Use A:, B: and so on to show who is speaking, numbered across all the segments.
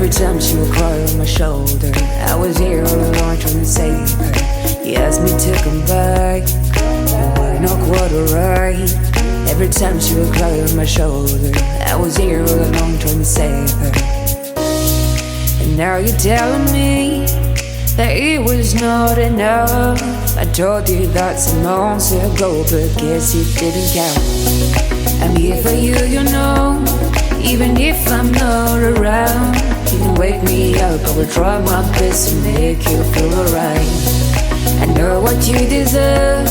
A: Every time she would cry on my shoulder, I was here all along trying to save her. He asked me to come back, but we're not quite alright. Every time she would cry on my shoulder, I was here all along trying to save her. And now you're telling me that it was not enough. I told you that some months ago, but guess it didn't count. I'm here for you, you know, even if I'm not around. You can wake me up, I will try my best to make you feel alright. I know what you deserve,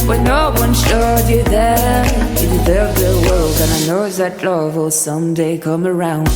A: but no one showed you that. You deserve the world, and I know that love will someday come around.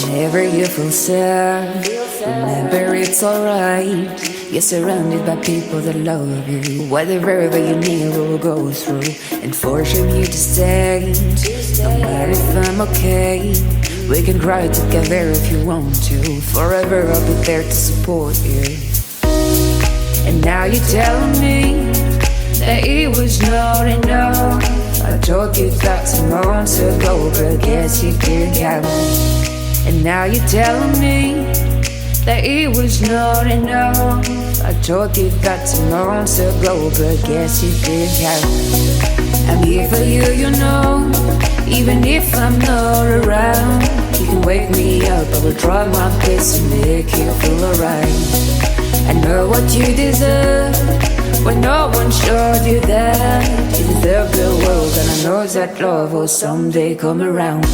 A: Whenever you feel sad, remember it's alright. You're surrounded by people that love you. Whatever you need will go through, and forcing you to stay. No matter if I'm okay, we can cry together if you want to. Forever I'll be there to support you. And now you're telling me that it was not enough. I told you that some months ago, but guess you didn't count. And now you're telling me that it was not enough. I told you that some months ago, but guess you didn't count. I'm here for you, you know, even if I'm not around. You can wake me up, I will try my best to make you feel alright. I know what you deserve, but no one showed you that. You deserve the world, and I know that love will someday come around.